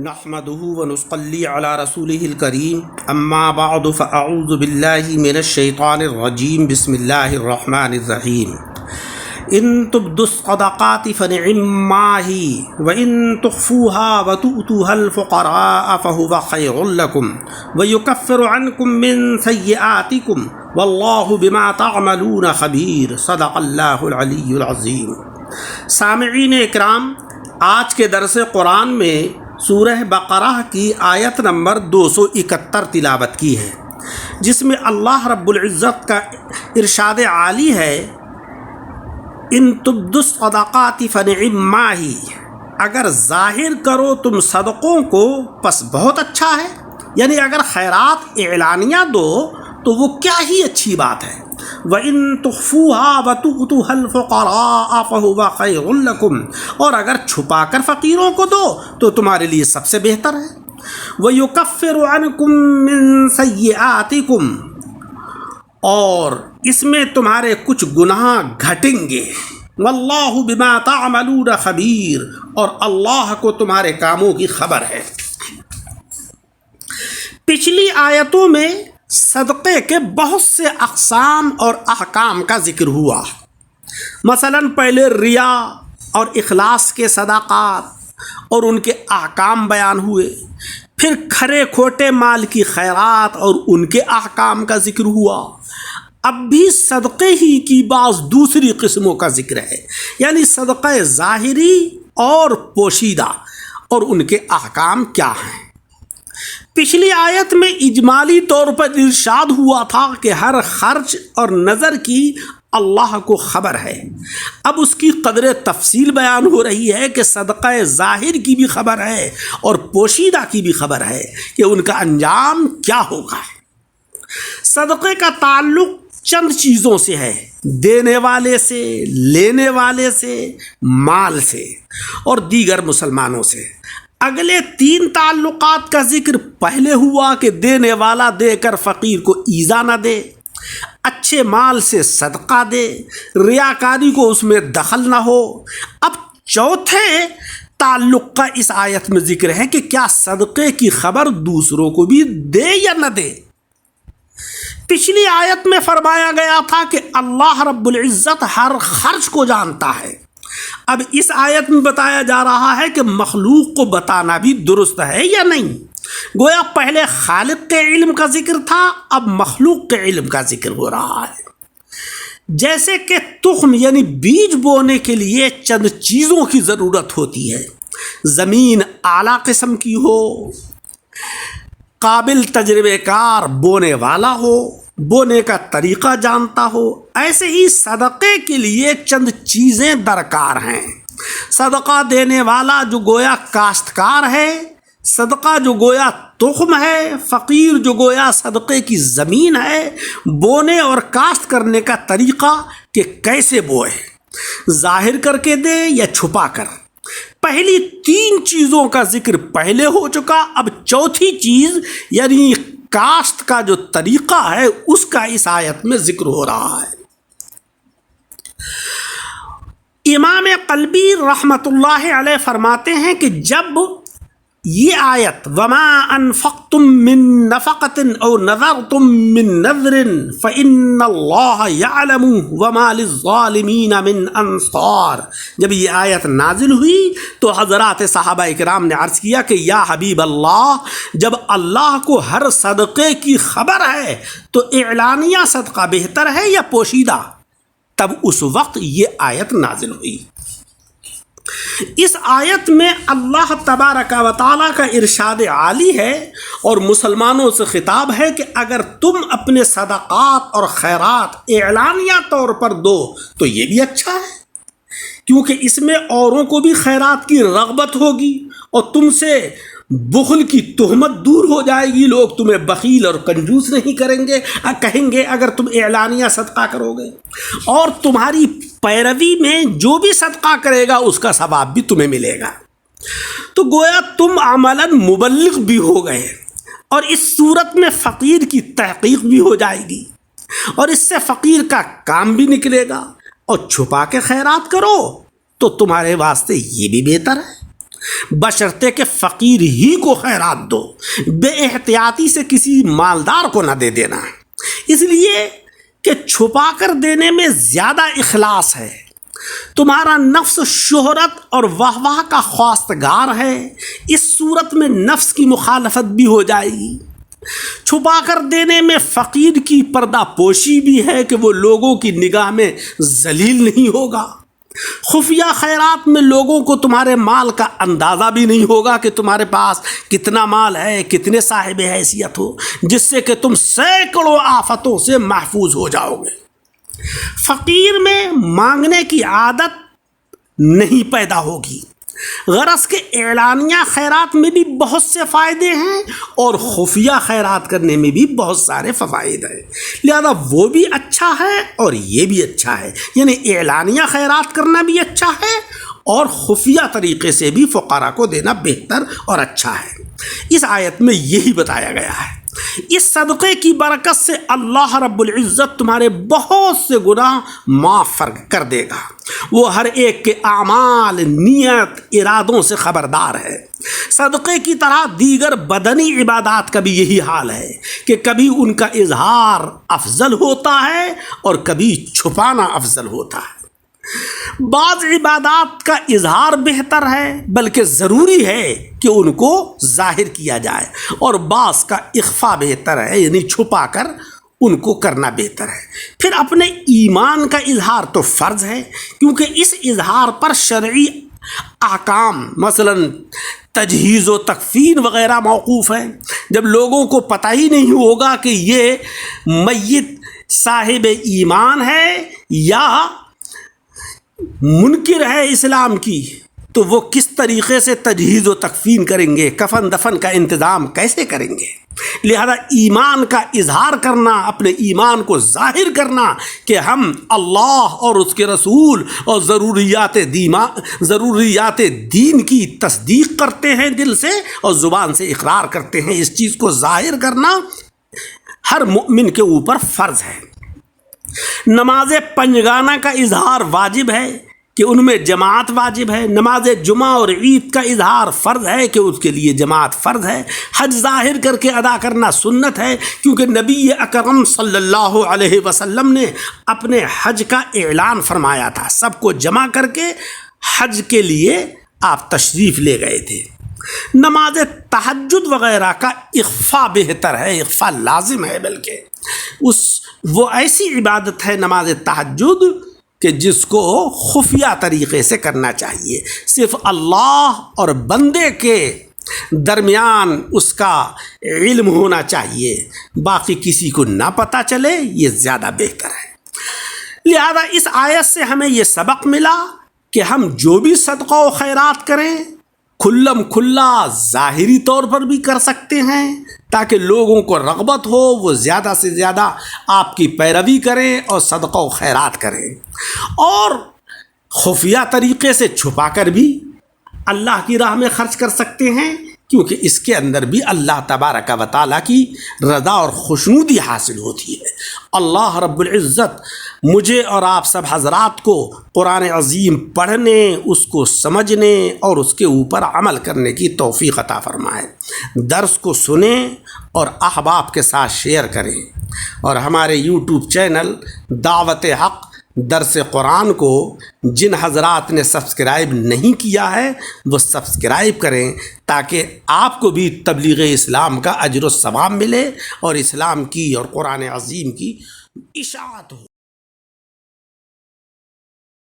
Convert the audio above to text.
نحمده ونصلي على رسوله الكريم اما بعد فاعوذ بالله من الشيطان الرجيم بسم الله الرحمن الرحيم ان تبدوا الصدقات فنعما هي وان تخفوها وتؤتوها الفقراء فهو خير لكم ويكفر عنكم من سيئاتكم والله بما تعملون خبير صدق الله العلي العظيم۔ سامعین اکرام، آج کے درس قرآن میں سورہ بقرہ کی آیت نمبر 271 تلاوت کی ہے، جس میں اللہ رب العزت کا ارشاد عالی ہے ان تبدوا الصدقات فنعما ہی، اگر ظاہر کرو تم صدقوں کو پس بہت اچھا ہے، یعنی اگر خیرات اعلانیہ دو تو وہ کیا ہی اچھی بات ہے۔ وَإِن تُخْفُوهَا وَتُؤْتُوهَا الْفُقَرَاءَ فَهُوَ خَيْرٌ لَكُمْ، اور اگر چھپا کر فقیروں کو دو تو تمہارے لیے سب سے بہتر ہے۔ وَيُكَفِّرُ عَنْكُم مِّن سَيِّئَاتِكُمْ، اور اس میں تمہارے کچھ گناہ گھٹیں گے۔ وَاللَّهُ بِمَا تَعْمَلُونَ خَبِيرٌ، اور اللہ کو تمہارے کاموں کی خبر ہے۔ پچھلی آیتوں میں صدقے کے بہت سے اقسام اور احکام کا ذکر ہوا، مثلا پہلے ریا اور اخلاص کے صدقات اور ان کے احکام بیان ہوئے، پھر کھرے کھوٹے مال کی خیرات اور ان کے احکام کا ذکر ہوا۔ اب بھی صدقے ہی کی بعض دوسری قسموں کا ذکر ہے، یعنی صدقہ ظاہری اور پوشیدہ، اور ان کے احکام کیا ہیں۔ پچھلی آیت میں اجمالی طور پر ارشاد ہوا تھا کہ ہر خرچ اور نظر کی اللہ کو خبر ہے۔ اب اس کی قدر تفصیل بیان ہو رہی ہے کہ صدقہ ظاہر کی بھی خبر ہے اور پوشیدہ کی بھی خبر ہے کہ ان کا انجام کیا ہوگا۔ صدقے کا تعلق چند چیزوں سے ہے، دینے والے سے، لینے والے سے، مال سے اور دیگر مسلمانوں سے۔ اگلے تین تعلقات کا ذکر پہلے ہوا کہ دینے والا دے کر فقیر کو ایذا نہ دے، اچھے مال سے صدقہ دے، ریاکاری کو اس میں دخل نہ ہو۔ اب چوتھے تعلق کا اس آیت میں ذکر ہے کہ کیا صدقے کی خبر دوسروں کو بھی دے یا نہ دے۔ پچھلی آیت میں فرمایا گیا تھا کہ اللہ رب العزت ہر خرچ کو جانتا ہے۔ اب اس آیت میں بتایا جا رہا ہے کہ مخلوق کو بتانا بھی درست ہے یا نہیں۔ گویا پہلے خالق کے علم کا ذکر تھا، اب مخلوق کے علم کا ذکر ہو رہا ہے۔ جیسے کہ تخم یعنی بیج بونے کے لیے چند چیزوں کی ضرورت ہوتی ہے، زمین اعلیٰ قسم کی ہو، قابل تجربے کار بونے والا ہو، بونے کا طریقہ جانتا ہو، ایسے ہی صدقے کے لیے چند چیزیں درکار ہیں۔ صدقہ دینے والا جو گویا کاشتکار ہے، صدقہ جو گویا تخم ہے، فقیر جو گویا صدقے کی زمین ہے، بونے اور کاشت کرنے کا طریقہ کہ کیسے بوئے، ظاہر کر کے دے یا چھپا کر۔ پہلی تین چیزوں کا ذکر پہلے ہو چکا، اب چوتھی چیز یعنی کاشت کا جو طریقہ ہے اس کا اس آیت میں ذکر ہو رہا ہے۔ امام قلبی رحمۃ اللہ علیہ فرماتے ہیں کہ جب یہ آیت وما انفقتم من نفقۃ او نذرتم من نذر فإن اللہ یعلم وما للظالمین من انصار، جب یہ آیت نازل ہوئی تو حضرات صحابہ اکرام نے عرض کیا کہ یا حبیب اللہ، جب اللہ کو ہر صدقے کی خبر ہے تو اعلانیہ صدقہ بہتر ہے یا پوشیدہ؟ تب اس وقت یہ آیت نازل ہوئی۔ اس آیت میں اللہ تبارک و تعالیٰ کا ارشاد عالی ہے اور مسلمانوں سے خطاب ہے کہ اگر تم اپنے صدقات اور خیرات اعلانیہ طور پر دو تو یہ بھی اچھا ہے، کیونکہ اس میں اوروں کو بھی خیرات کی رغبت ہوگی اور تم سے بخل کی تہمت دور ہو جائے گی، لوگ تمہیں بخیل اور کنجوس نہیں کہیں گے اگر تم اعلانیہ صدقہ کرو گے، اور تمہاری پیروی میں جو بھی صدقہ کرے گا اس کا ثواب بھی تمہیں ملے گا۔ تو گویا تم عملاً مبلغ بھی ہو گئے، اور اس صورت میں فقیر کی تحقیق بھی ہو جائے گی، اور اس سے فقیر کا کام بھی نکلے گا، اور چھپا کے خیرات کرو تو تمہارے واسطے یہ بھی بہتر ہے۔ بشرطے کہ فقیر ہی کو خیرات دو، بے احتیاطی سے کسی مالدار کو نہ دے دینا، اس لیے کہ چھپا کر دینے میں زیادہ اخلاص ہے۔ تمہارا نفس شہرت اور واہ واہ کا خواستگار ہے، اس صورت میں نفس کی مخالفت بھی ہو جائے گی۔ چھپا کر دینے میں فقیر کی پردہ پوشی بھی ہے کہ وہ لوگوں کی نگاہ میں ذلیل نہیں ہوگا۔ خفیہ خیرات میں لوگوں کو تمہارے مال کا اندازہ بھی نہیں ہوگا کہ تمہارے پاس کتنا مال ہے، کتنے صاحب حیثیت ہو، جس سے کہ تم سینکڑوں آفتوں سے محفوظ ہو جاؤ گے۔ فقیر میں مانگنے کی عادت نہیں پیدا ہوگی۔ غرض کے اعلانیہ خیرات میں بھی بہت سے فائدے ہیں اور خفیہ خیرات کرنے میں بھی بہت سارے فوائد ہیں، لہذا وہ بھی اچھا ہے اور یہ بھی اچھا ہے، یعنی اعلانیہ خیرات کرنا بھی اچھا ہے اور خفیہ طریقے سے بھی فقراء کو دینا بہتر اور اچھا ہے۔ اس آیت میں یہی بتایا گیا ہے۔ اس صدقے کی برکت سے اللہ رب العزت تمہارے بہت سے گناہ معاف کر دے گا۔ وہ ہر ایک کے اعمال، نیت، ارادوں سے خبردار ہے۔ صدقے کی طرح دیگر بدنی عبادات کا بھی یہی حال ہے کہ کبھی ان کا اظہار افضل ہوتا ہے اور کبھی چھپانا افضل ہوتا ہے۔ بعض عبادات کا اظہار بہتر ہے، بلکہ ضروری ہے کہ ان کو ظاہر کیا جائے، اور بعض کا اخفا بہتر ہے، یعنی چھپا کر ان کو کرنا بہتر ہے۔ پھر اپنے ایمان کا اظہار تو فرض ہے، کیونکہ اس اظہار پر شرعی احکام مثلا تجہیز و تکفین وغیرہ موقوف ہیں۔ جب لوگوں کو پتہ ہی نہیں ہوگا کہ یہ میت صاحب ایمان ہے یا منکر ہے اسلام کی، تو وہ کس طریقے سے تجہیز و تکفین کریں گے، کفن دفن کا انتظام کیسے کریں گے؟ لہذا ایمان کا اظہار کرنا، اپنے ایمان کو ظاہر کرنا کہ ہم اللہ اور اس کے رسول اور ضروریات دین کی تصدیق کرتے ہیں دل سے اور زبان سے اقرار کرتے ہیں، اس چیز کو ظاہر کرنا ہر مومن کے اوپر فرض ہے۔ نماز پنجگانہ کا اظہار واجب ہے کہ ان میں جماعت واجب ہے۔ نماز جمعہ اور عید کا اظہار فرض ہے کہ اس کے لیے جماعت فرض ہے۔ حج ظاہر کر کے ادا کرنا سنت ہے، کیونکہ نبی اکرم صلی اللہ علیہ وسلم نے اپنے حج کا اعلان فرمایا تھا، سب کو جمع کر کے حج کے لیے آپ تشریف لے گئے تھے۔ نماز تہجد وغیرہ کا اخفا بہتر ہے، اخفا لازم ہے، بلکہ وہ ایسی عبادت ہے نماز تہجد کہ جس کو خفیہ طریقے سے کرنا چاہیے، صرف اللہ اور بندے کے درمیان اس کا علم ہونا چاہیے، باقی کسی کو نہ پتہ چلے، یہ زیادہ بہتر ہے۔ لہذا اس آیت سے ہمیں یہ سبق ملا کہ ہم جو بھی صدقہ و خیرات کریں کھلم کھلا ظاہری طور پر بھی کر سکتے ہیں، تاکہ لوگوں کو رغبت ہو، وہ زیادہ سے زیادہ آپ کی پیروی کریں اور صدقہ و خیرات کریں، اور خفیہ طریقے سے چھپا کر بھی اللہ کی راہ میں خرچ کر سکتے ہیں، کیونکہ اس کے اندر بھی اللہ تبارک و تعالیٰ کی رضا اور خوشنودی حاصل ہوتی ہے۔ اللہ رب العزت مجھے اور آپ سب حضرات کو قرآن عظیم پڑھنے، اس کو سمجھنے اور اس کے اوپر عمل کرنے کی توفیق عطا فرمائے۔ درس کو سنیں اور احباب کے ساتھ شیئر کریں، اور ہمارے یوٹیوب چینل دعوت حق درس قرآن کو جن حضرات نے سبسکرائب نہیں کیا ہے وہ سبسکرائب کریں، تاکہ آپ کو بھی تبلیغ اسلام کا اجر و ثواب ملے اور اسلام کی اور قرآن عظیم کی اشاعت ہو۔